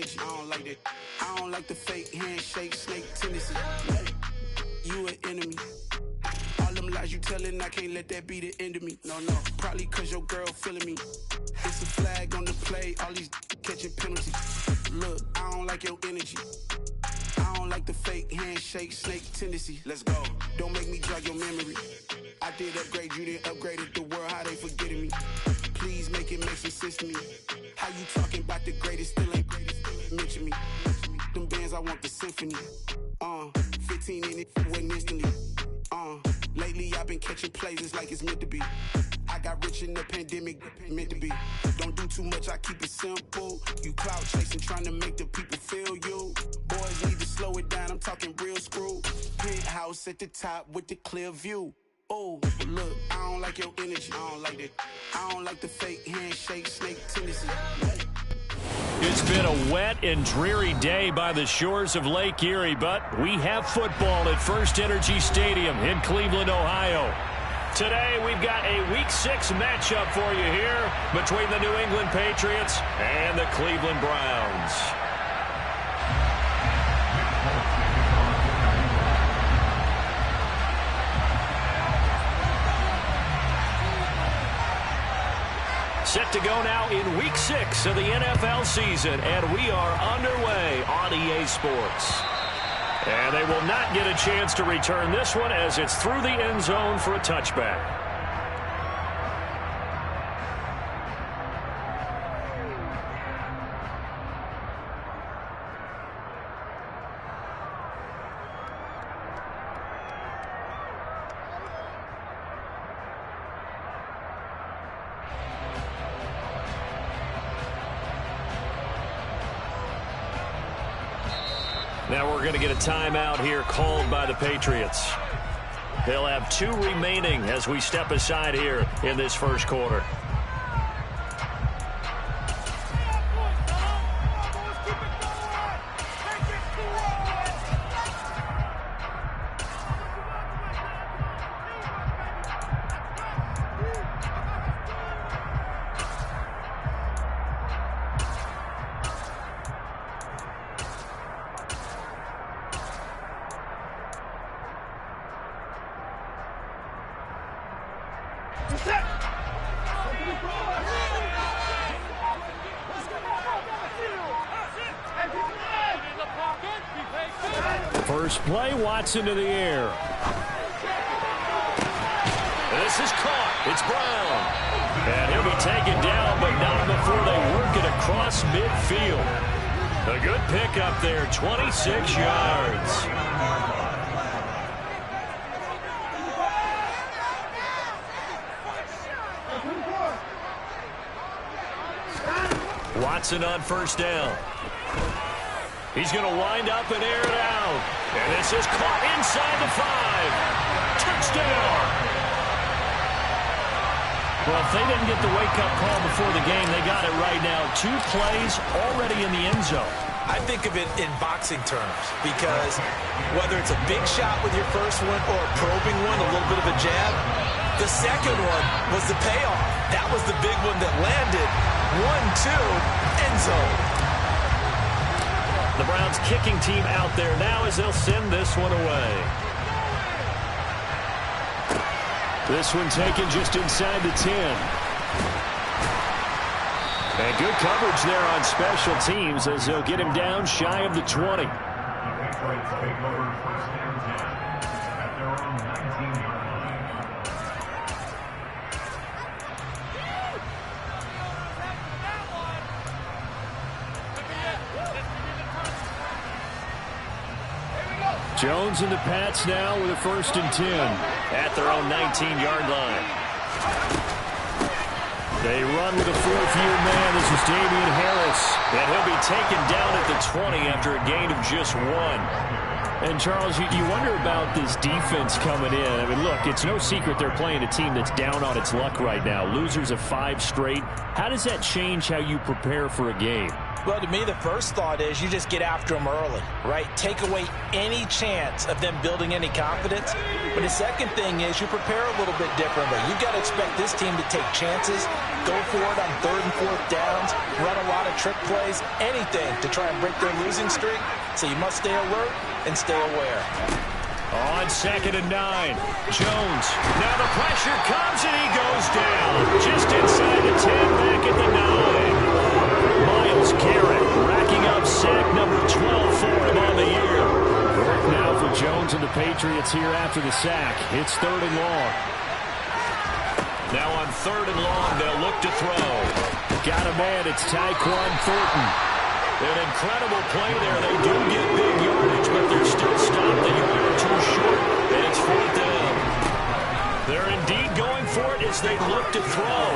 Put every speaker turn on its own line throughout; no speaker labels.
energy. I don't like that. I don't like the fake handshake, snake tendency. You an enemy. All them lies you telling, I can't let that be the end of me. No, probably cause your girl feeling me. It's a flag on the play, all these catching penalties. Look, I don't like your energy. I don't like the fake handshake, snake tendency. Let's go. Don't make me jog your memory. I did upgrade, you didn't upgrade it. The world, how they forgetting me. Please make it make some sense to me. How you talking about the greatest, still ain't greatest. Mention me. Them bands, I want the symphony. 15 in it, went instantly. Lately I've been catching plays, it's like it's meant to be. I got rich in the pandemic, meant to be. Don't do too much, I keep it simple. You clout chasing, trying to make the people feel you. Boys need to slow it down, I'm talking real screw. Penthouse at the top with the clear view. Oh, look, I don't like your energy, I don't like that. I don't like the fake handshake, snake tendency.
It's been a wet and dreary day by the shores of Lake Erie, but we have football at First Energy Stadium in Cleveland, Ohio. Today, we've got a Week 6 matchup for you here between the New England Patriots and the Cleveland Browns. Set to go now in Week 6 of the NFL season, and we are underway on EA Sports. And they will not get a chance to return this one as it's through the end zone for a touchback. Now we're going to get a timeout here called by the Patriots. They'll have 2 remaining as we step aside here in this first quarter. First play, Watson to the air. This is caught. It's Brown. And he'll be taken down, but not before they work it across midfield. A good pickup there, 26 yards. Watson on first down. He's going to wind up and air it out. And this is caught inside the 5. Touchdown. Well, if they didn't get the wake-up call before the game, they got it right now. 2 plays already in the end zone.
I think of it in boxing terms because whether it's a big shot with your first one or a probing one, a little bit of a jab, the second one was the payoff. That was the big one that landed. 1-2, end zone.
The Browns kicking team out there now as they'll send this one away. This one taken just inside the 10. And good coverage there on special teams as they'll get him down shy of the 20. Jones and the Pats now with a 1st and 10 at their own 19-yard line. They run with a 4th-year man. This is Damian Harris. And he'll be taken down at the 20 after a gain of just 1. And, Charles, you wonder about this defense coming in. I mean, look, it's no secret they're playing a team that's down on its luck right now. Losers of 5 straight. How does that change how you prepare for a game?
Well, to me, the first thought is you just get after them early, right? Take away any chance of them building any confidence. But the second thing is you prepare a little bit differently. You've got to expect this team to take chances, go for it on 3rd and 4th downs, run a lot of trick plays, anything to try and break their losing streak. So you must stay alert and stay aware.
On 2nd and 9, Jones. Now the pressure comes and he goes down. Just inside the 10, back at the 9. Myles Garrett racking up sack number 12 for him on the year. Work now for Jones and the Patriots here after the sack. It's 3rd and long. Now on 3rd and long, they'll look to throw. Got a man, it's Tyquan Thornton. An incredible play there. They do get big yardage, but they're still stopped a yard or two short, and it's 4th down. They're indeed going for it as they look to throw.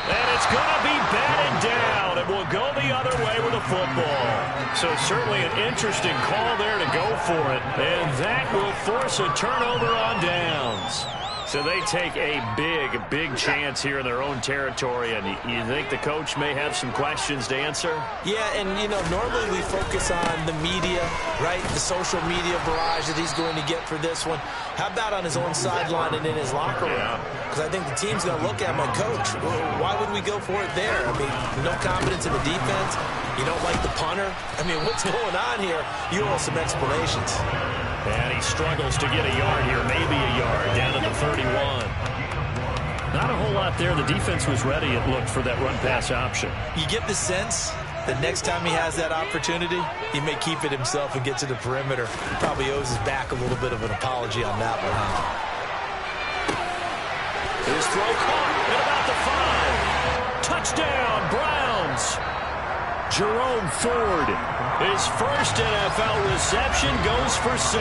And it's going to be batted down, and will go the other way with the football. So certainly an interesting call there to go for it, and that will force a turnover on downs. So they take a big chance here in their own territory, and you think the coach may have some questions to answer?
Yeah, and, normally we focus on the media, right? The social media barrage that he's going to get for this one. How about on his own sideline and in his locker room? Because I think the team's going to look at my coach. Well, why would we go for it there? I mean, no confidence in the defense. You don't like the punter. I mean, what's going on here? You owe some explanations.
And he struggles to get a yard here, maybe a yard, down to the 31. Not a whole lot there. The defense was ready, it looked, for that run-pass option.
You get the sense that next time he has that opportunity, he may keep it himself and get to the perimeter. He probably owes his back a little bit of an apology on that one, huh?
His throw caught at about the 5. Touchdown, Browns. Jerome Ford, his first NFL reception, goes for 6.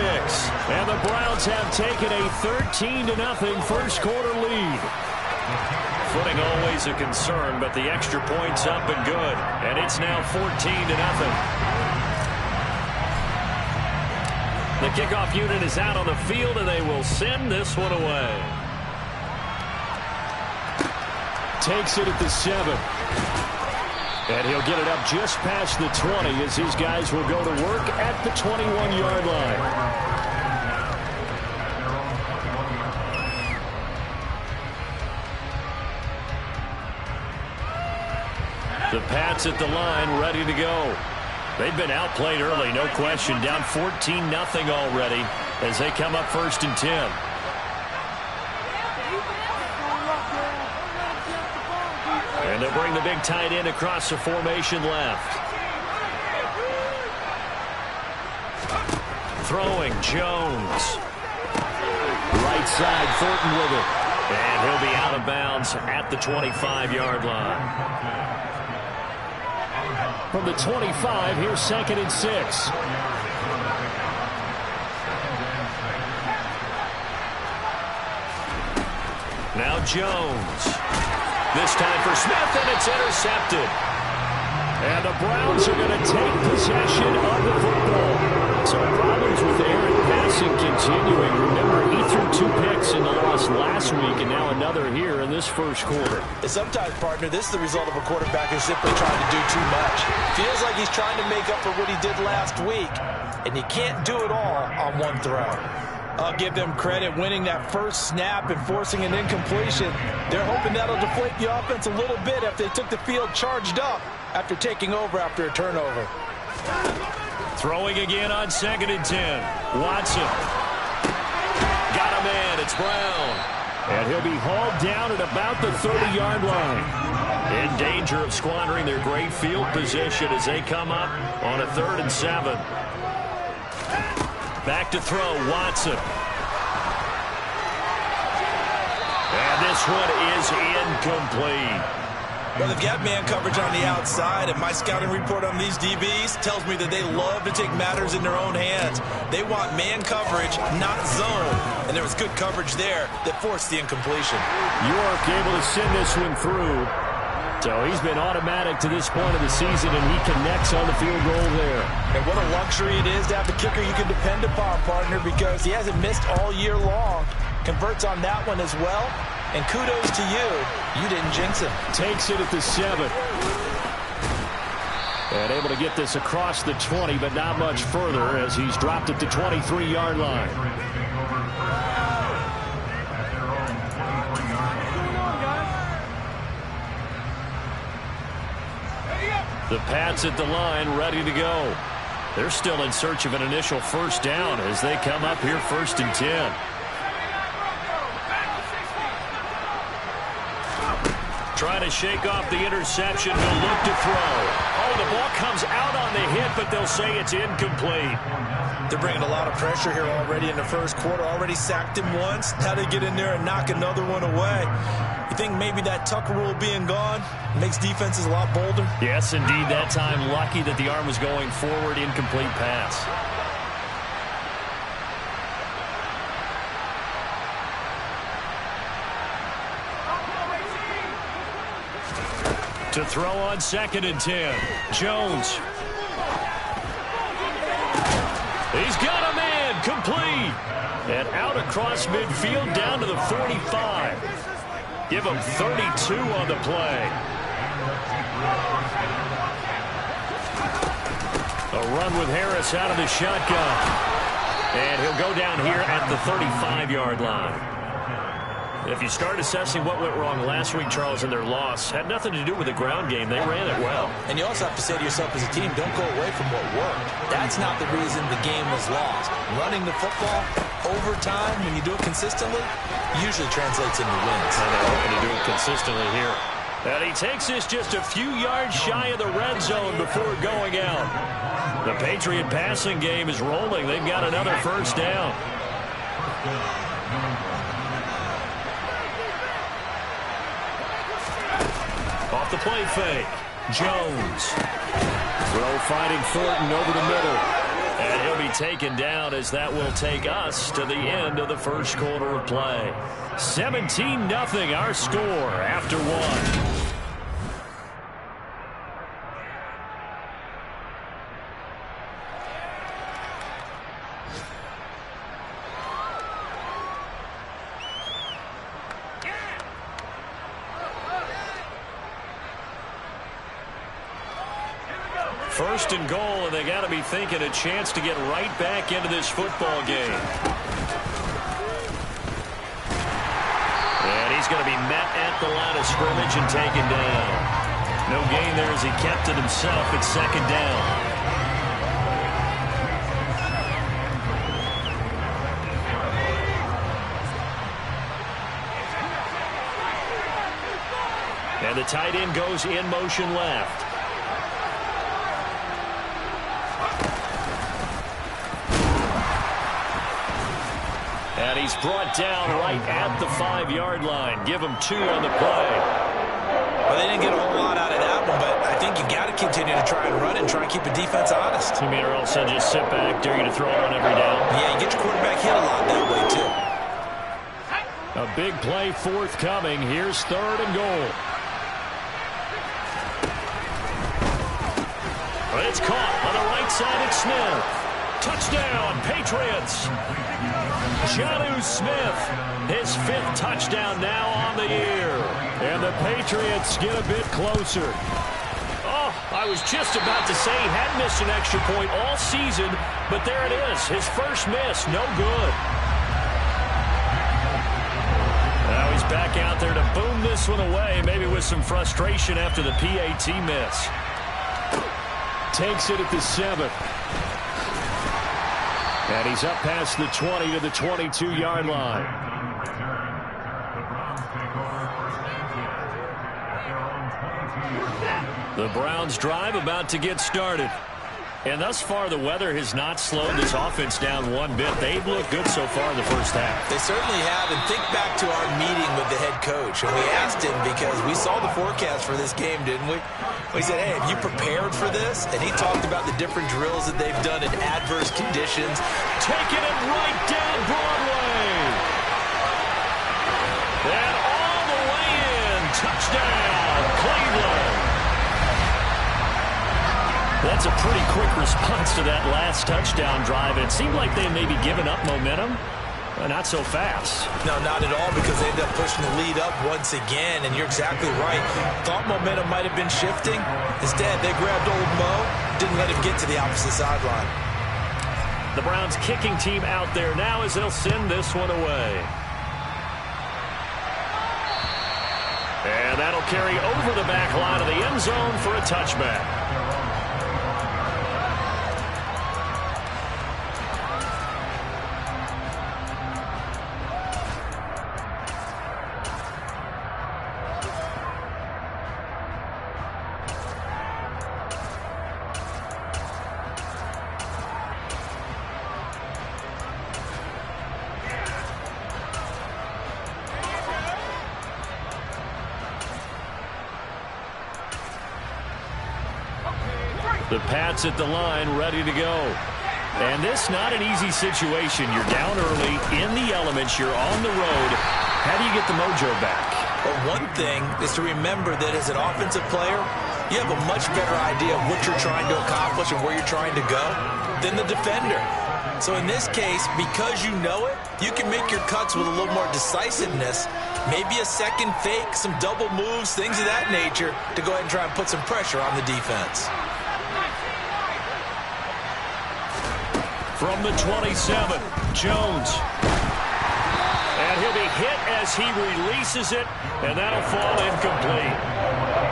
And the Browns have taken a 13-0 first quarter lead. Footing always a concern, but the extra point's up and good. And it's now 14-0. The kickoff unit is out on the field, and they will send this one away. Takes it at the 7. And he'll get it up just past the 20 as his guys will go to work at the 21-yard line. The Pats at the line, ready to go. They've been outplayed early, no question. Down 14-0 already as they come up 1st and 10. And they'll bring the big tight end across the formation left. Throwing, Jones. Right side, Thornton with it. And he'll be out of bounds at the 25-yard line. From the 25, here's 2nd and 6. Now Jones. This time for Smith, and it's intercepted. And the Browns are going to take possession of the football. So problems with Aaron passing continuing. Remember, he threw 2 picks in the loss last week, and now another here in this first quarter.
And sometimes, partner, this is the result of a quarterback who's simply trying to do too much. Feels like he's trying to make up for what he did last week, and you can't do it all on one throw. I'll give them credit winning that first snap and forcing an incompletion. They're hoping that'll deflate the offense a little bit if they took the field charged up after taking over after a turnover.
Throwing again on 2nd and 10. Watson. Got a man. It's Brown. And he'll be hauled down at about the 30-yard line. In danger of squandering their great field position as they come up on a 3rd and 7. Back to throw, Watson. And this one is incomplete.
Well, they've got man coverage on the outside, and my scouting report on these DBs tells me that they love to take matters in their own hands. They want man coverage, not zone. And there was good coverage there that forced the incompletion.
York able to send this one through. So he's been automatic to this point of the season, and he connects on the field goal there.
And what a luxury it is to have a kicker you can depend upon, partner, because he hasn't missed all year long. Converts on that one as well. And kudos to you. You didn't jinx him.
Takes it at the 7. And able to get this across the 20, but not much further as he's dropped it to 23-yard line. The Pats at the line, ready to go. They're still in search of an initial first down as they come up here 1st and 10. Trying to shake off the interception. He'll look to throw. Oh, the ball comes out on the hit, but they'll say it's incomplete.
They're bringing a lot of pressure here already in the first quarter. Already sacked him once. Now they get in there and knock another one away. You think maybe that Tucker rule being gone makes defenses a lot bolder?
Yes, indeed. That time, lucky that the arm was going forward. Incomplete pass. To throw on 2nd and 10. Jones. He's got a man. Complete. And out across midfield down to the 45. Give him 32 on the play. A run with Harris out of the shotgun. And he'll go down here at the 35-yard line. If you start assessing what went wrong last week, Charles, in their loss, had nothing to do with the ground game. They ran it well. And you also have to say to yourself as a team, don't go away from what worked. That's not the reason the game was lost. Running the football over time, when you do it consistently, usually translates into wins. And they're hoping to do it consistently here. And he takes this just a few yards shy of the red zone before going out. The Patriot passing game is rolling. They've got another first down. Off the play fake. Jones. Throw finding Thornton over the middle. And he'll be taken down as that will take us to the end of the first quarter of play. 17-0 our score after one. First and goal, and they got to be thinking a chance to get right back into this football game. And he's going to be met at the line of scrimmage and taken down. No gain there as he kept it himself. It's 2nd down. And the tight end goes in motion left. And he's brought down right at the 5-yard line. Give him 2 on the play. Well, they didn't get a whole lot out of that one, but I think you got to continue to try and run and try and keep the defense honest. You mean, or else just sit back, dare you to throw it on every down? Yeah, you get your quarterback hit a lot that way, too. A big play forthcoming. Here's 3rd and goal. But it's caught on the right side. It's Smith. Touchdown, Patriots. Jonnu Smith, his 5th touchdown now on the year. And the Patriots get a bit closer. Oh, I was just about to say he hadn't missed an extra point all season, but there it is, his first miss, no good. Now he's back out there to boom this one away, maybe with some frustration after the PAT miss. Takes it at the 7th. And he's up past the 20 to the 22-yard line. The Browns drive about to get started. And thus far, the weather has not slowed this offense down one bit. They've looked good so far in the first half. They certainly have. And think back to our meeting with the head coach. And we asked him because we saw the forecast for this game, didn't we? We said, hey, have you prepared for this? And he talked about the different drills that they've done in adverse conditions. Taking it right down Broadway. And all the way in. Touchdown, Cleveland. That's a pretty quick response to that last touchdown drive. It seemed like they had maybe given up momentum. Not so fast.
No, not at all, because they ended up pushing the lead up once again, and you're exactly right. Thought momentum might have been shifting. Instead, they grabbed old Mo, didn't let him get to the opposite sideline.
The Browns kicking team out there now as they'll send this one away. And that'll carry over the back line of the end zone for a touchback. The Pats at the line, ready to go. And this not an easy situation. You're down early, in the elements, you're on the road. How do you get the mojo back?
Well, one thing is to remember that as an offensive player, you have a much better idea of what you're trying to accomplish and where you're trying to go than the defender. So in this case, because you know it, you can make your cuts with a little more decisiveness. Maybe a second fake, some double moves, things of that nature to go ahead and try and put some pressure on the defense.
From the 27, Jones. And he'll be hit as he releases it, and that'll fall incomplete.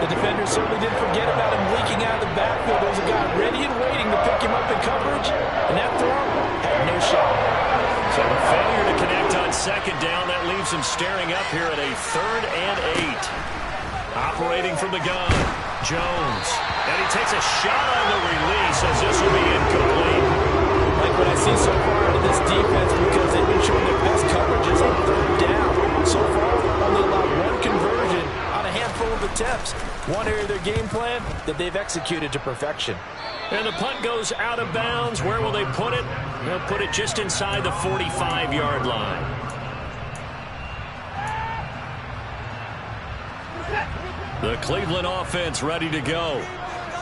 The defender certainly didn't forget about him leaking out of the backfield. There was a guy ready and waiting to pick him up in coverage, and that throw had no shot.
So the failure to connect on second down, that leaves him staring up here at a 3rd and 8. Operating from the gun, Jones. And he takes a shot on the release as this will be incomplete.
Like what I see so far out of this defense, because they've been showing their best coverages on 3rd down. So far, only allowed one conversion on a handful of attempts. One area of their game plan that they've executed to perfection.
And the punt goes out of bounds. Where will they put it? They'll put it just inside the 45-yard line. The Cleveland offense ready to go.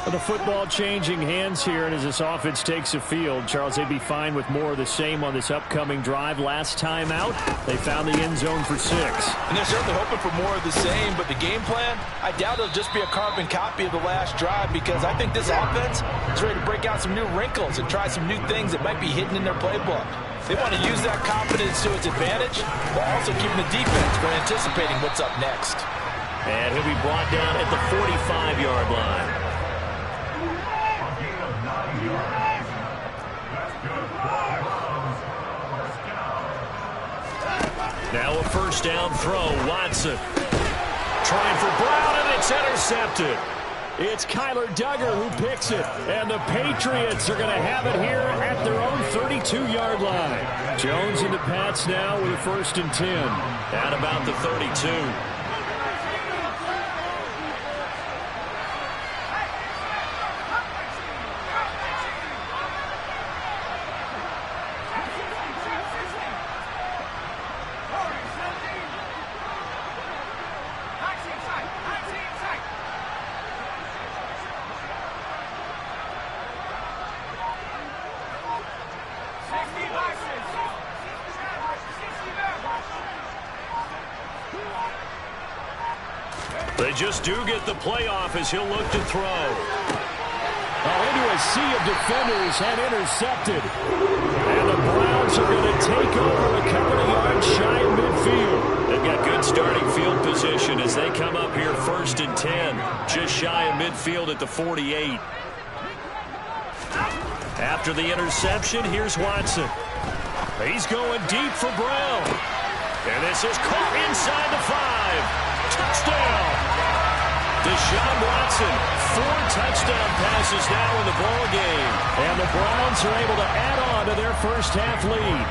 The football changing hands here, and as this offense takes the field, Charles, they'd be fine with more of the same on this upcoming drive. Last time out, they found the end zone for 6.
And they're certainly hoping for more of the same, but the game plan, I doubt it'll just be a carbon copy of the last drive, because I think this offense is ready to break out some new wrinkles and try some new things that might be hidden in their playbook. They want to use that confidence to its advantage, while also keeping the defense from anticipating what's up next.
And he'll be brought down at the 45-yard line. Now a first down throw, Watson. Trying for Brown, and it's intercepted. It's Kyler Duggar who picks it, and the Patriots are going to have it here at their own 32-yard line. Jones and the Pats now with a 1st and 10 at about the 32. They just do get the playoff as he'll look to throw. Into a sea of defenders and intercepted. And the Browns are going to take over a couple of yards shy of midfield. They've got good starting field position as they come up here 1st and 10. Just shy of midfield at the 48. After the interception, here's Watson. He's going deep for Brown. And this is caught inside the 5. Touchdown! Deshaun Watson, 4 touchdown passes now in the ball game. And the Browns are able to add on to their first half lead.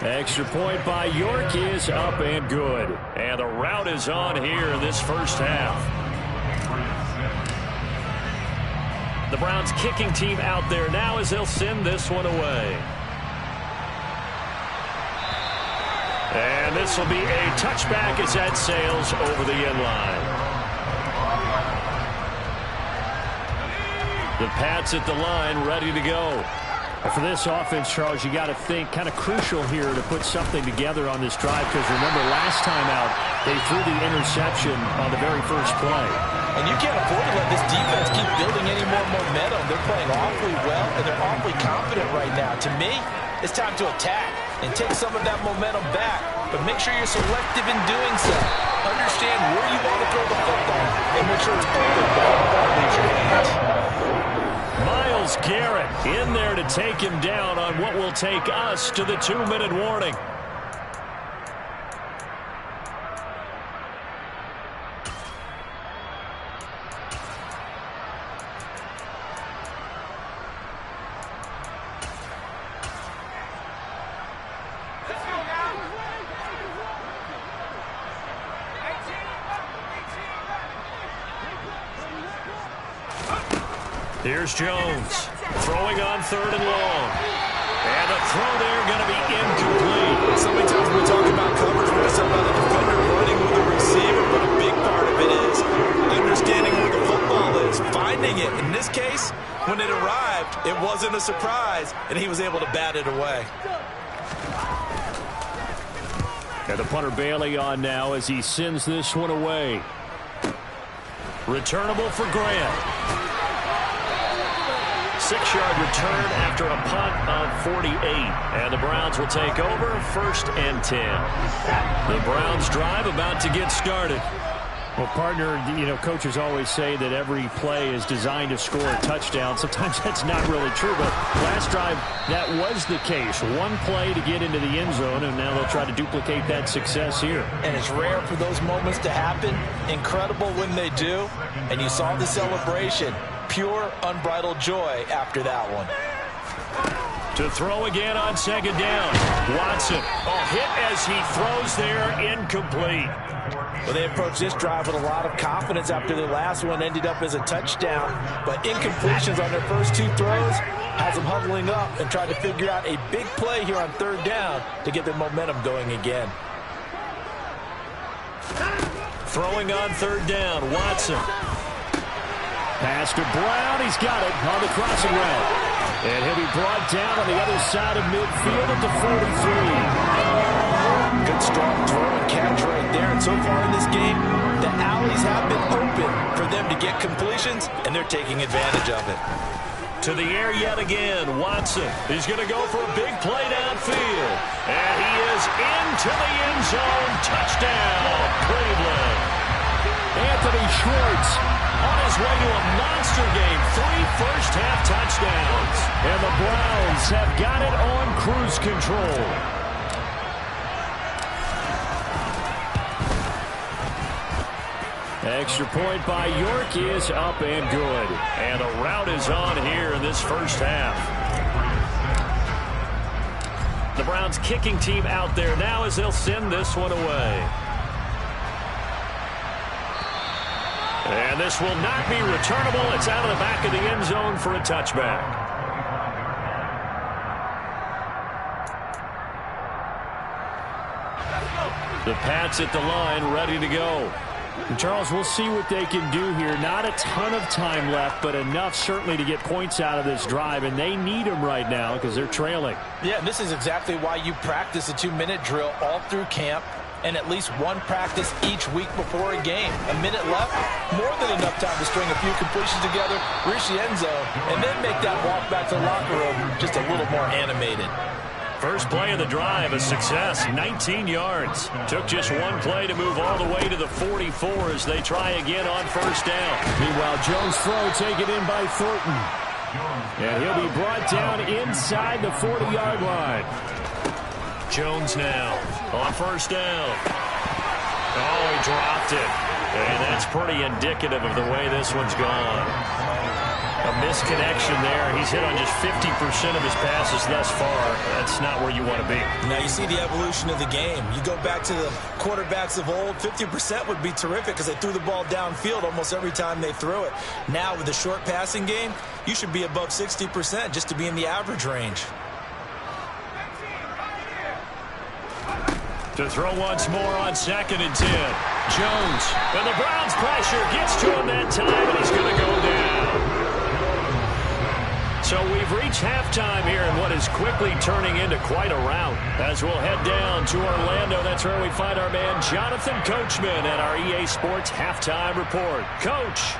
Extra point by York is up and good. And the route is on here in this first half. The Browns kicking team out there now as they'll send this one away. And this will be a touchback as that sails over the end line. The Pats at the line, ready to go.
For this offense, Charles, you got to think kind of crucial here to put something together on this drive, because remember last time out they threw the interception on the very first play.
And you can't afford to let this defense keep building any more momentum. They're playing awfully well, and they're awfully confident right now. To me, it's time to attack and take some of that momentum back, but make sure you're selective in doing so. Understand where you want to throw the football and make sure it's open before the ball leaves your hands.
Myles Garrett in there to take him down on what will take us to the 2-minute warning. Here's Jones, throwing on 3rd and long. And the throw there going to be incomplete.
So many times we talk about coverage, we're talking about the defender running with the receiver, but a big part of it is understanding where the football is, finding it. In this case, when it arrived, it wasn't a surprise, and he was able to bat it away.
And the punter Bailey on now as he sends this one away. Returnable for Grant. 6-yard return after a punt on 48. And the Browns will take over 1st and 10. The Browns drive about to get started.
Well, partner, coaches always say that every play is designed to score a touchdown. Sometimes that's not really true, but last drive, that was the case. One play to get into the end zone, and now they'll try to duplicate that success here.
And it's rare for those moments to happen. Incredible when they do. And you saw the celebration. Pure, unbridled joy after that one.
To throw again on 2nd down. Watson, a hit as he throws there, incomplete.
Well, they approached this drive with a lot of confidence after their last one ended up as a touchdown. But incompletions on their first 2 throws has them huddling up and trying to figure out a big play here on 3rd down to get their momentum going again.
Throwing on 3rd down, Watson.
Pass to Brown. He's got it on the crossing route. And he'll be brought down on the other side of midfield at the 43.
Good strong throw and catch right there. And so far in this game, the alleys have been open for them to get completions, and they're taking advantage of it.
To the air yet again, Watson. He's going to go for a big play downfield. And he is into the end zone. Touchdown, Cleveland.
Anthony Schwartz
on his way to a monster game. 3 first-half touchdowns.
And the Browns have got it on cruise control. Extra point by York is up and good.
And a rout is on here in this first half. The Browns kicking team out there now as they'll send this one away. And this will not be returnable. It's out of the back of the end zone for a touchback. The Pats at the line, ready to go.
And Charles, we'll see what they can do here. Not a ton of time left, but enough certainly to get points out of this drive, and they need them right now because they're trailing.
Yeah, this is exactly why you practice a 2-minute drill all through camp, and at least one practice each week before a game. A minute left, more than enough time to string a few completions together, reach the end zone, and then make that walk back to the locker room just a little more animated.
First play of the drive, a success, 19 yards. Took just one play to move all the way to the 44 as they try again on 1st down.
Meanwhile, Jones' throw taken in by Thornton. And he'll be brought down inside the 40-yard line.
Jones now on 1st down. Oh, he dropped it. And that's pretty indicative of the way this one's gone. A misconnection there. He's hit on just 50% of his passes thus far. That's not where you want to be.
Now you see the evolution of the game. You go back to the quarterbacks of old, 50% would be terrific because they threw the ball downfield almost every time they threw it. Now with the short passing game, you should be above 60% just to be in the average range.
To throw once more on 2nd and 10. Jones. And the Browns pressure gets to him that time, and he's going to go down. It's halftime here in what is quickly turning into quite a rout. As we'll head down to Orlando, that's where we find our man Jonathan Coachman at our EA Sports Halftime Report. Coach.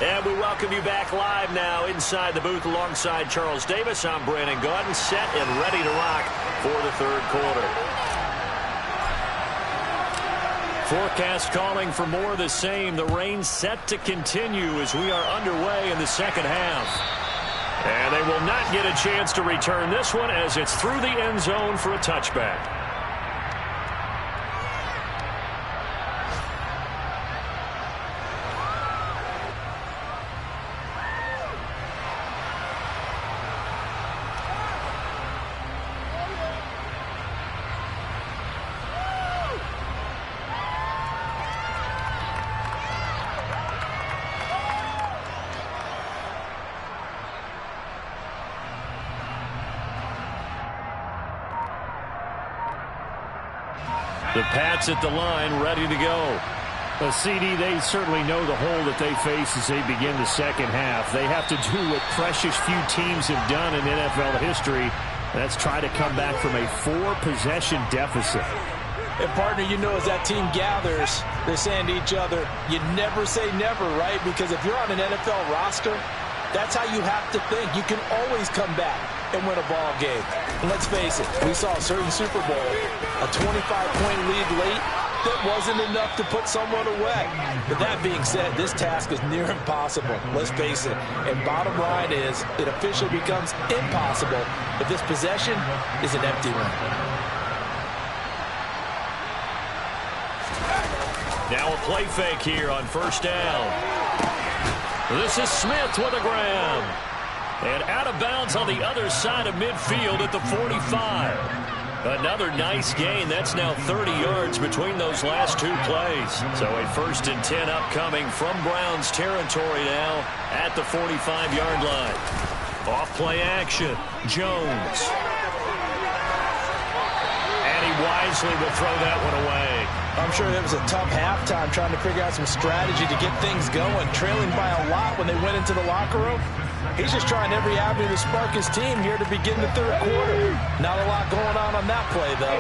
And we welcome you back live now inside the booth alongside Charles Davis. I'm Brandon Gaudin, set and ready to rock for the third quarter. Forecast calling for more of the same. The rain set to continue as we are underway in the second half. And they will not get a chance to return this one as it's through the end zone for a touchback. The Pats at the line, ready to go.
CD, they certainly know the hole that they face as they begin the second half. They have to do what precious few teams have done in NFL history. That's try to come back from a 4-possession deficit.
And, partner, you know, as that team gathers, they're saying to each other, you never say never, right? Because if you're on an NFL roster, that's how you have to think. You can always come back and win a ball game. And let's face it, we saw a certain Super Bowl, a 25-point lead late, that wasn't enough to put someone away. But that being said, this task is near impossible. Let's face it. And bottom line is, it officially becomes impossible if this possession is an empty one.
Now a play fake here on first down. This is Smith with a grab. And out of bounds on the other side of midfield at the 45. Another nice gain. That's now 30 yards between those last two plays. So a 1st and 10 upcoming from Browns territory now at the 45-yard line. Off play action. Jones. And he wisely will throw that one away.
I'm sure it was a tough halftime trying to figure out some strategy to get things going. Trailing by a lot when they went into the locker room. He's just trying every avenue to spark his team here to begin the third quarter. Not a lot going on that play, though.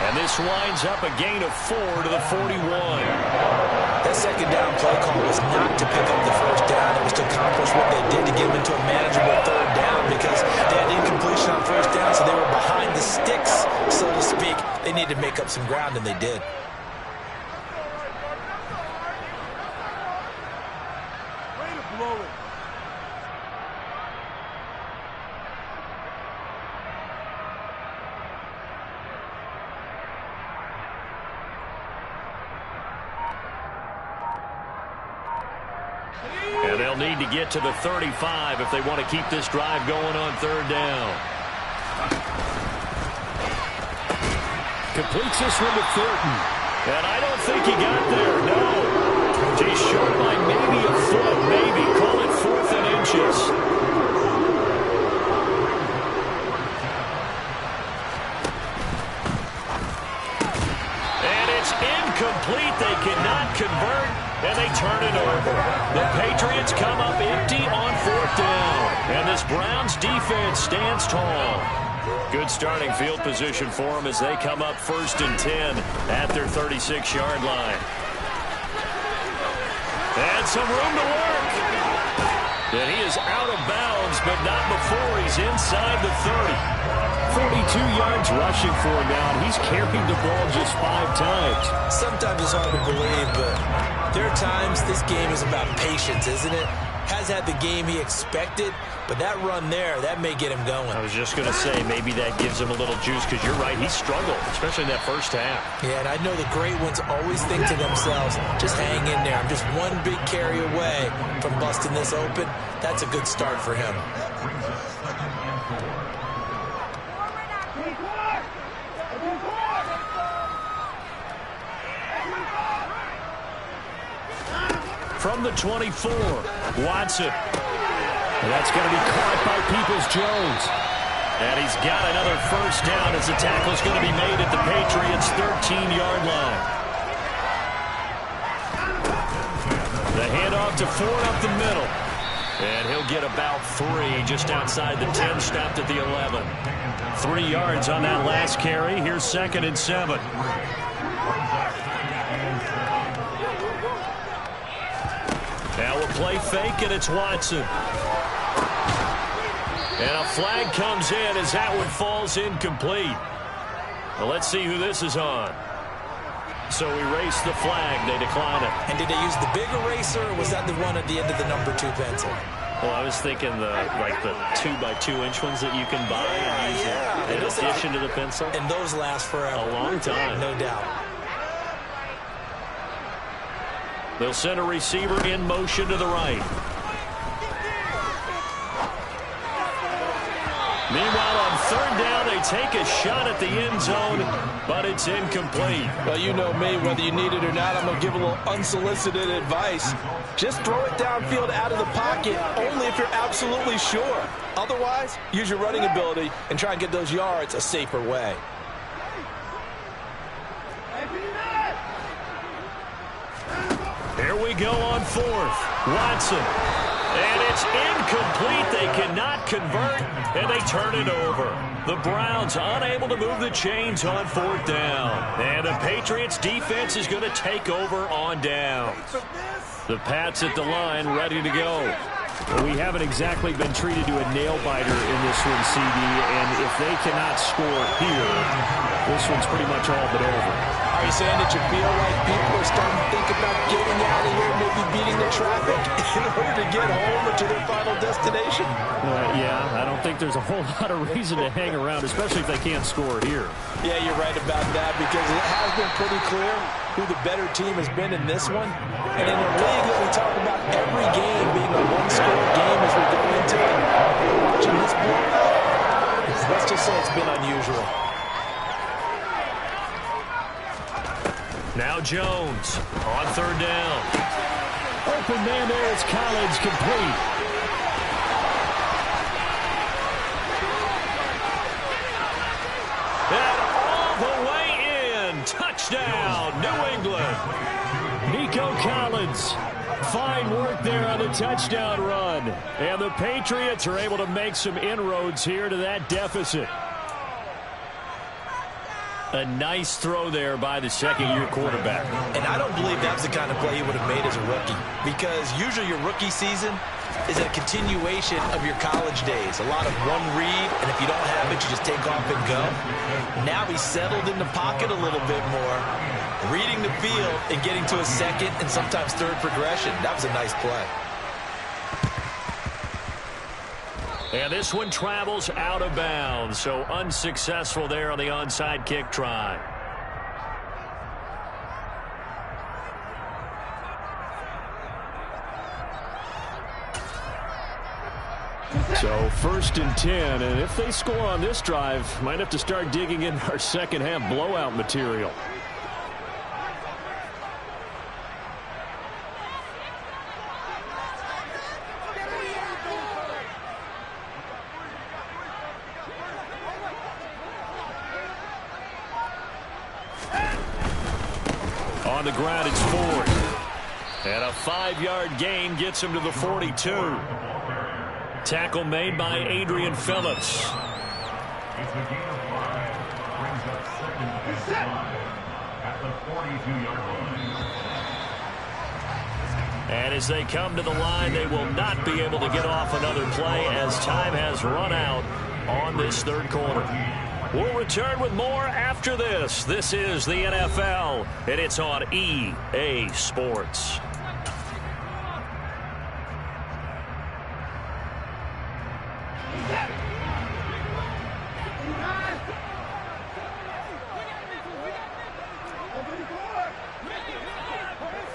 And this winds up a gain of 4 to the 41.
That second down play call was not to pick up the first down. It was to accomplish what they did to get them into a manageable third down because they had incompletion on first down, so they were behind the sticks, so to speak. They needed to make up some ground, and they did. Way to blow it.
And they'll need to get to the 35 if they want to keep this drive going on third down.
Completes this one to Thornton.
And I don't think he got there, no. He's short by maybe a foot, maybe. Call it 4th and inches. And it's incomplete. They cannot convert, and they turn it over. The Patriots come up empty on 4th down. And this Browns defense stands tall. Good starting field position for them as they come up 1st and 10 at their 36-yard line. And some room to work. And he is out of bounds, but not before he's inside the 30. 42 yards rushing for him now, and he's carried the ball just 5 times.
Sometimes it's hard to believe, but there are times this game is about patience, isn't it? has had the game he expected, but that run there, that may get him going.
I was just going to say, maybe that gives him a little juice, because you're right, he struggled, especially in that first half.
Yeah, and I know the great ones always think to themselves, just hang in there. I'm just one big carry away from busting this open. That's a good start for him.
From the 24, Watson. And that's going to be caught by Peoples-Jones. And he's got another first down as the tackle's going to be made at the Patriots' 13-yard line. The handoff to Ford up the middle. And he'll get about 3 just outside the 10, stopped at the 11. 3 yards on that last carry. Here's 2nd and 7. Now a play fake, and it's Watson. And a flag comes in as that one falls incomplete. Well, let's see who this is on. So erase the flag. They decline it.
And did they use the big eraser, or was that the one at the end of the number 2 pencil?
Well, I was thinking the 2x2-inch ones that you can buy and use in addition to the pencil.
And those last forever.
A long time.
No doubt.
They'll send a receiver in motion to the right. Meanwhile, on 3rd down, they take a shot at the end zone, but it's incomplete.
Well, you know me, whether you need it or not, I'm going to give a little unsolicited advice. Just throw it downfield out of the pocket, only if you're absolutely sure. Otherwise, use your running ability and try and get those yards a safer way.
Here we go on 4th. Watson. And it's incomplete. They cannot convert, and they turn it over. The Browns unable to move the chains on 4th down. And the Patriots defense is going to take over on downs. The Pats at the line, ready to go.
Well, we haven't exactly been treated to a nail-biter in this one, CD, and if they cannot score here, this one's pretty much all but over.
Are you saying that you feel like people are starting to think about getting out of here, maybe beating the traffic in order to get home or to their final destination?
Yeah, I don't think there's a whole lot of reason to hang around, especially if they can't score here.
Yeah, you're right about that, because it has been pretty clear who the better team has been in this one. And in a league that we talk about every game being a one-score game as we go into it, watching this blowout, let's just say it's been unusual.
Now Jones on 3rd down.
Open man there is Collins, complete.
And all the way in. Touchdown, New England.
Nico Collins. Fine work there on the touchdown run. And the Patriots are able to make some inroads here to that deficit.
A nice throw there by the 2nd-year quarterback.
And I don't believe that was the kind of play he would have made as a rookie, because usually your rookie season is a continuation of your college days. A lot of one read, and if you don't have it, you just take off and go. Now he's settled in the pocket a little bit more, reading the field and getting to a 2nd and sometimes 3rd progression. That was a nice play.
And this one travels out of bounds, so unsuccessful there on the onside kick try.
So 1st and 10, and if they score on this drive, might have to start digging in our second half blowout material.
On the ground, it's Ford. And a 5-yard gain gets him to the 42. Tackle made by Adrian Phillips. And as they come to the line, they will not be able to get off another play as time has run out on this 3rd quarter. We'll return with more after this. This is the NFL, and it's on EA Sports.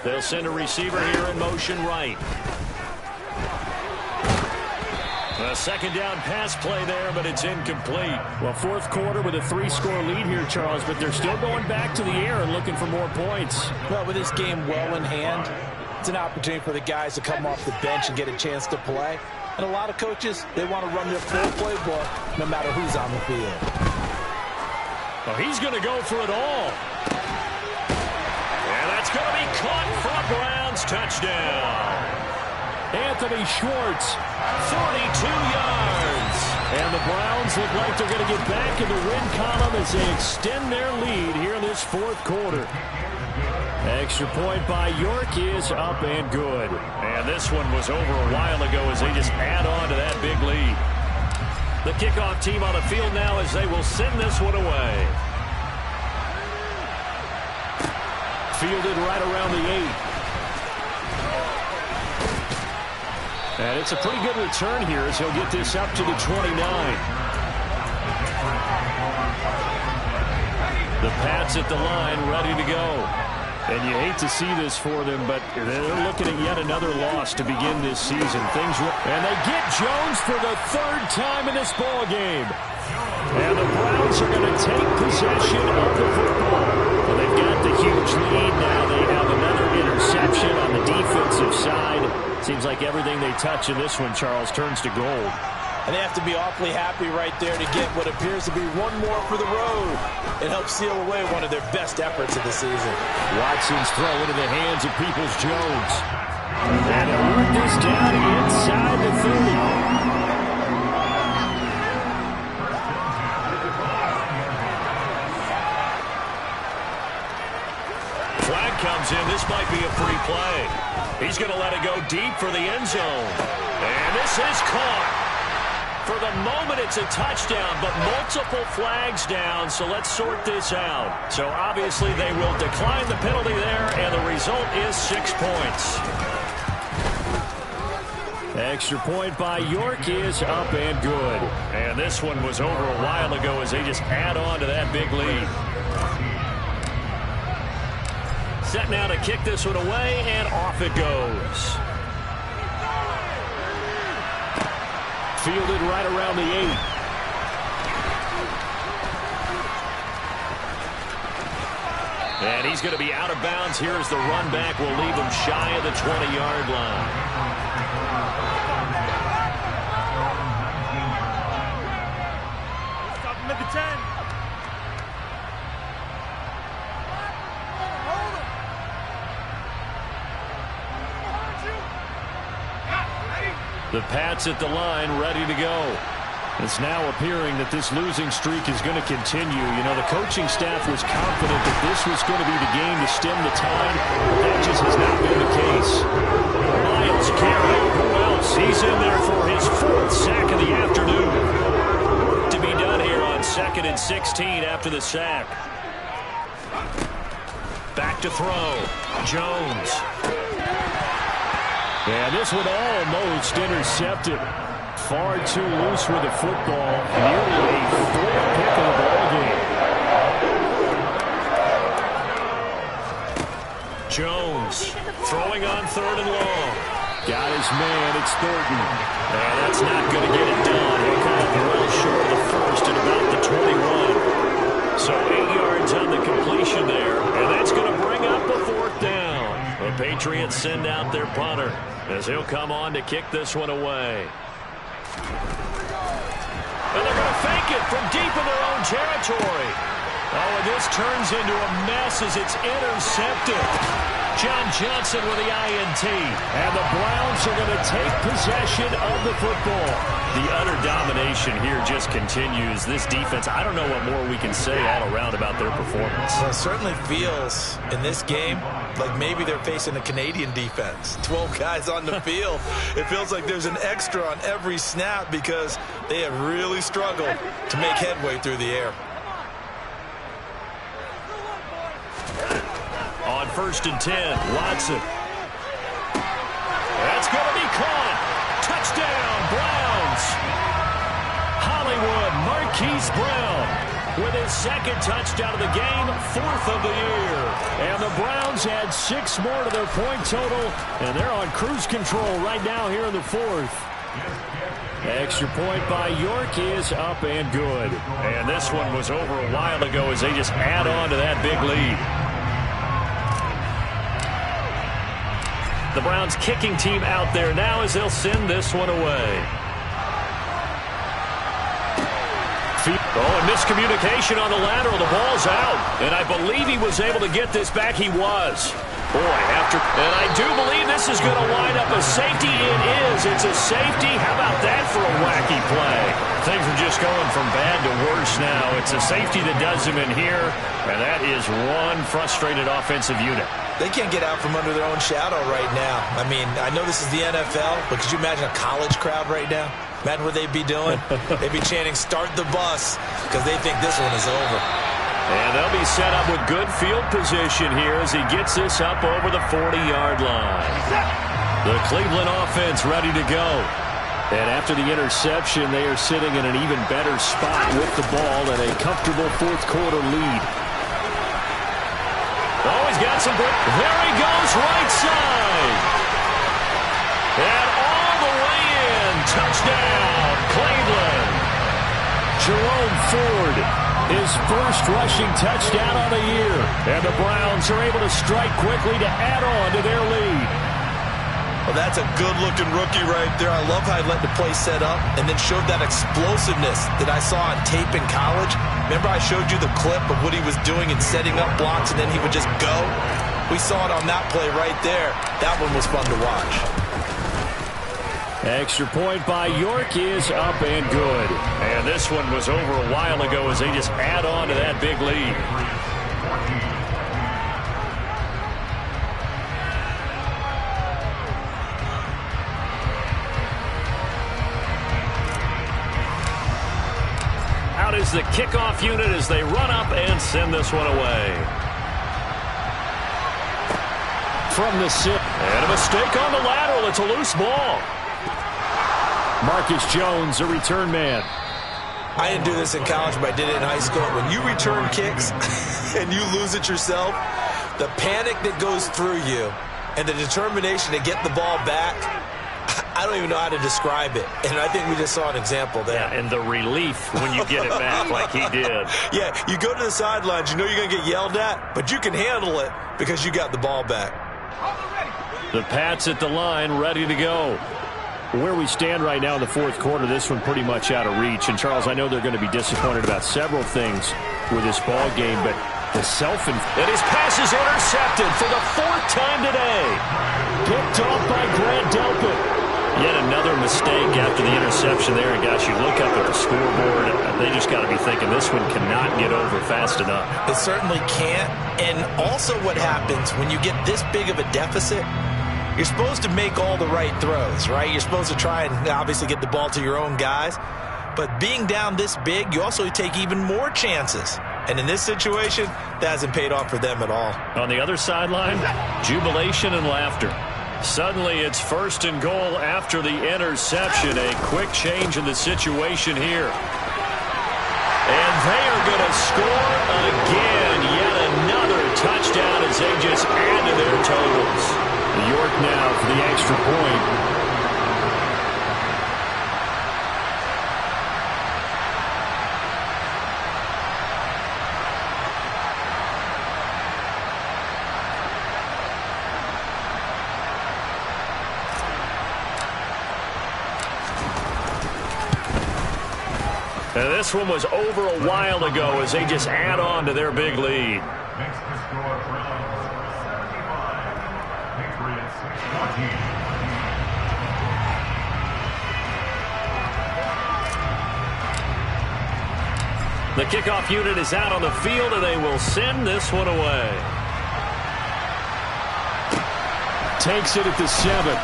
They'll send a receiver here in motion right. A second down pass play there, but it's incomplete.
Well, fourth quarter with a 3-score lead here, Charles, but they're still going back to the air and looking for more points.
Well, with this game well in hand, it's an opportunity for the guys to come off the bench and get a chance to play. And a lot of coaches, they want to run their full playbook no matter who's on the field.
Well, he's going to go for it all. And that's going to be caught for a Browns touchdown.
Anthony Schwartz,
42 yards.
And the Browns look like they're going to get back in the win column as they extend their lead here in this fourth quarter. Extra point by York is up and good.
And this one was over a while ago as they just add on to that big lead. The kickoff team on the field now as they will send this one away.
Fielded right around the 8. And it's a pretty good return here as he'll get this up to the 29. The Pats at the line ready to go. And you hate to see this for them, but they're looking at yet another loss to begin this season. And they get Jones for the third time in this ball game. And the Browns are going to take possession of the football. Well, they've got the huge lead now. They have another interception on the defensive side. Seems like everything they touch in this one, Charles, turns to gold.
And they have to be awfully happy right there to get what appears to be one more for the road. It helps seal away one of their best efforts of the season.
Watson's throw into the hands of Peoples-Jones. And they'll work this down inside the 30.
Flag comes in. This might be a free play. He's going to let it go deep for the end zone. And this is caught. For the moment, it's a touchdown, but multiple flags down, so let's sort this out. So obviously they will decline the penalty there, and the result is 6 points.
Extra point by York is up and good.
And this one was over a while ago as they just add on to that big lead. Set now to kick this one away, and off it goes.
Fielded right around the 8.
And he's going to be out of bounds here as the run back will leave him shy of the 20-yard line.
Stop him at the 10.
The Pats at the line ready to go. It's now appearing that this losing streak is going to continue. You know, the coaching staff was confident that this was going to be the game to stem the tide, but that just has not been the case.
Miles Garrett, who else? He's in there for his 4th sack of the afternoon. To be done here on 2nd and 16 after the sack. Back to throw. Jones.
Yeah, this one almost intercepted. Far too loose with the football. Nearly a 4th pick of the ball game.
Jones throwing on 3rd and long.
Got his man. It's Thornton.
And that's not going to get it done. He'll come up well short of the first at about the 21. So 8 yards on the completion there. And that's going to bring up a 4th down. The Patriots send out their punter as he'll come on to kick this one away. And they're going to fake it from deep in their own territory. Oh, and this turns into a mess as it's intercepted. John Johnson with the INT.
And the Browns are going to take possession of the football.
The utter domination here just continues. This defense, I don't know what more we can say all around about their performance.
Well, it certainly feels in this game like maybe they're facing a Canadian defense. 12 guys on the field. It feels like there's an extra on every snap because they have really struggled to make headway through the air.
On 1st and 10, Watson. That's going to be caught. Touchdown, Browns. Hollywood Marquise Brown. with his second touchdown of the game, 4th of the year. And the Browns add 6 more to their point total, and they're on cruise control right now here in the 4th. Extra point by York is up and good. And this one was over a while ago as they just add on to that big lead. The Browns kicking team out there now as they'll send this one away. Oh, and miscommunication on the lateral. The ball's out. And I believe he was able to get this back. He was. Boy, and I do believe this is going to wind up a safety. It is. It's a safety. How about that for a wacky play? Things are just going from bad to worse now. It's a safety that does him in here, and that is one frustrated offensive unit.
They can't get out from under their own shadow right now. I mean, I know this is the NFL, but could you imagine a college crowd right now? Imagine what they'd be doing. They'd be chanting, "Start the bus," because they think this one is over.
And they'll be set up with good field position here as he gets this up over the 40-yard line. The Cleveland offense ready to go. And after the interception, they are sitting in an even better spot with the ball and a comfortable fourth-quarter lead. Oh, he's got some... There he goes, right side. And all the way in. Touchdown, Cleveland. Jerome Ford, his first rushing touchdown on the year. And the Browns are able to strike quickly to add on to their lead.
Well, that's a good-looking rookie right there. I love how he let the play set up and then showed that explosiveness that I saw on tape in college. Remember I showed you the clip of what he was doing and setting up blocks, and then he would just go? We saw it on that play right there. That one was fun to watch.
Extra point by York is up and good. And this one was over a while ago as they just add on to that big lead. Out is the kickoff unit as they run up and send this one away. From the sit. And a mistake on the lateral. It's a loose ball. Marcus Jones, a return man.
I didn't do this in college, but I did it in high school. When you return kicks and you lose it yourself, the panic that goes through you and the determination to get the ball back, I don't even know how to describe it. And I think we just saw an example there.
Yeah, and the relief when you get it back like he did.
Yeah, you go to the sidelines, you know you're going to get yelled at, but you can handle it because you got the ball back.
The Pats at the line, ready to go.
Where we stand right now in the fourth quarter, this one pretty much out of reach. And, Charles, I know they're going to be disappointed about several things with this ball game, but the
And his pass is intercepted for the 4th time today.
Picked off by Grant Delpit.
Yet another mistake after the interception there. And, gosh, you look up at the scoreboard, they just got to be thinking this one cannot get over fast enough.
It certainly can't. And also what happens when you get this big of a deficit, you're supposed to make all the right throws, right? You're supposed to try and obviously get the ball to your own guys. But being down this big, you also take even more chances. And in this situation, that hasn't paid off for them at all.
On the other sideline, jubilation and laughter. Suddenly it's 1st and goal after the interception. A quick change in the situation here. And they are going to score again. Yet another touchdown as they just add to their totals.
York now for the extra point.
And this one was over a while ago as they just add on to their big lead. The kickoff unit is out on the field, and they will send this one away.
Takes it at the 7.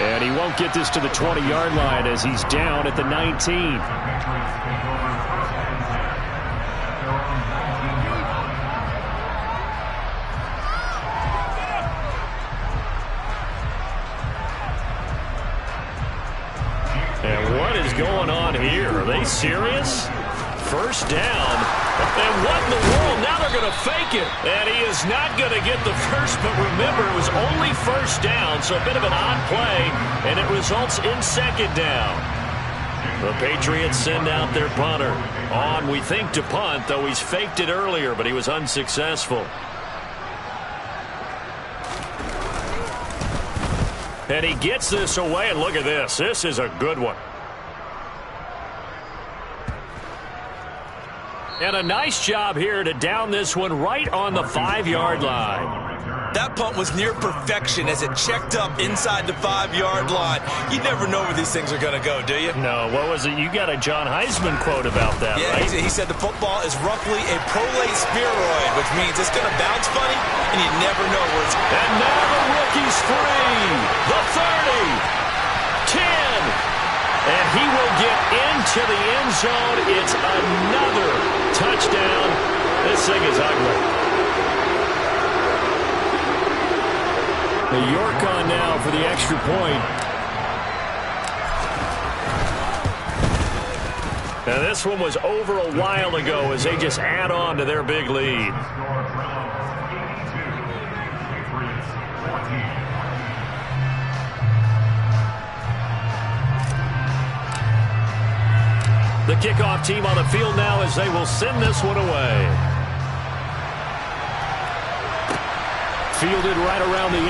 And he won't get this to the 20-yard line as he's down at the 19.
And what is going on here? Are they serious? first down. And what in the world? Now they're going to fake it. And he is not going to get the first, but remember, it was only first down, so a bit of an odd play, and it results in second down. The Patriots send out their punter. On, we think, to punt, though he's faked it earlier, but he was unsuccessful. And he gets this away, and look at this. This is a good one. And a nice job here to down this one right on the 5-yard line.
That punt was near perfection as it checked up inside the 5-yard line. You never know where these things are going to go, do you?
No, what was it? You got a John Heisman quote about that,
yeah,
right?
He said the football is roughly a prolate spheroid, which means it's going to bounce funny, and you never know where it's going.
And now the rookie's free. The 30, 10, and he will get into the end zone. It's another touchdown. This thing is ugly. The York on now for the extra point. Now this one was over a while ago as they just add on to their big lead. The kickoff team on the field now as they will send this one away. Fielded right around the 8.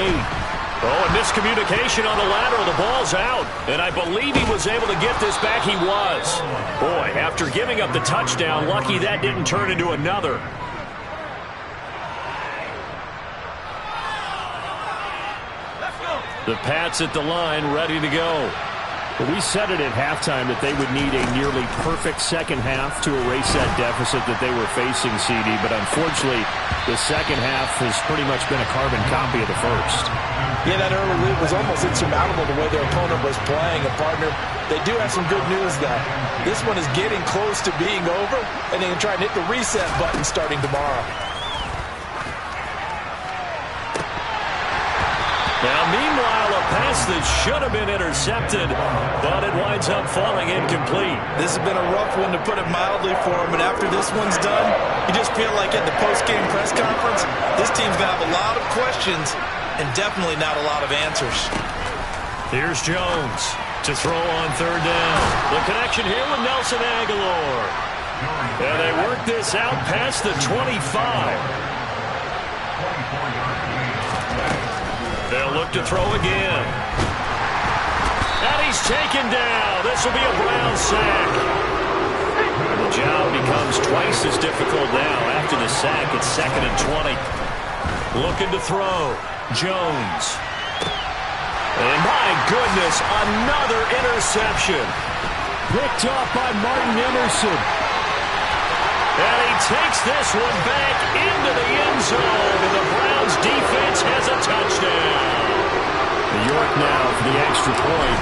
Oh, and miscommunication on the lateral. The ball's out. And I believe he was able to get this back. He was. Boy, after giving up the touchdown, lucky that didn't turn into another. The Pats at the line, ready to go.
We said it at halftime that they would need a nearly perfect second half to erase that deficit that they were facing, CD. But unfortunately, the second half has pretty much been a carbon copy of the first.
Yeah, that early lead was almost insurmountable the way their opponent was playing. And, partner, they do have some good news, though. This one is getting close to being over, and they can try and hit the reset button starting tomorrow.
Now, meanwhile, a pass that should have been intercepted, but it winds up falling incomplete.
This has been a rough one, to put it mildly, for him. But after this one's done, you just feel like at the post-game press conference, this team's going to have a lot of questions and definitely not a lot of answers.
Here's Jones to throw on third down. The connection here with Nelson Aguilar. And they work this out past the 25. They'll look to throw again. And he's taken down. This will be a Brown sack. And the job becomes twice as difficult now. After the sack, it's 2nd and 20. Looking to throw. Jones. And my goodness, another interception.
Picked off by Martin Emerson.
And he takes this one back into the end zone, and the Browns defense has a touchdown.
New York now for the extra point.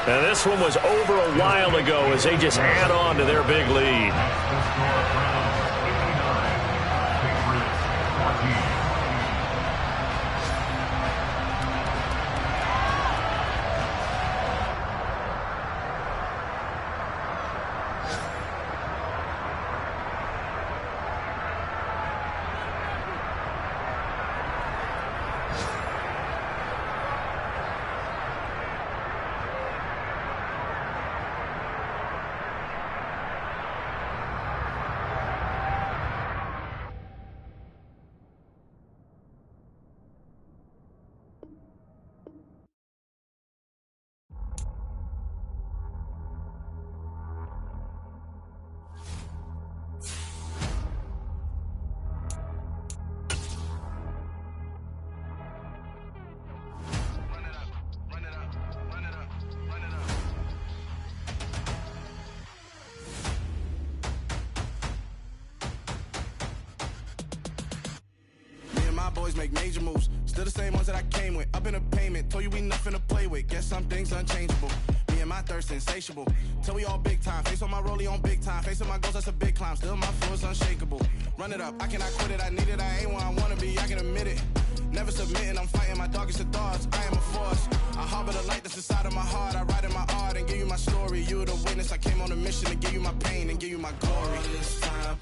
Now this one was over a while ago as they just add on to their big lead.
Boys make major moves, still the same ones that I came with. Up in a payment, told you we nothing to play with. Guess some things unchangeable. Me and my thirst insatiable. Till we all big time. Face on my rollie on big time. Facing my goals, that's a big climb. Still my flow is unshakable. Run it up, I cannot quit it. I need it, I ain't where I wanna be. I can admit it. Never submitting, I'm fighting my darkest of thoughts. I am a force. I harbor the light that's inside of my heart. I write in my art and give you my story. You're the witness. I came on a mission to give you my pain and give you my glory. All this time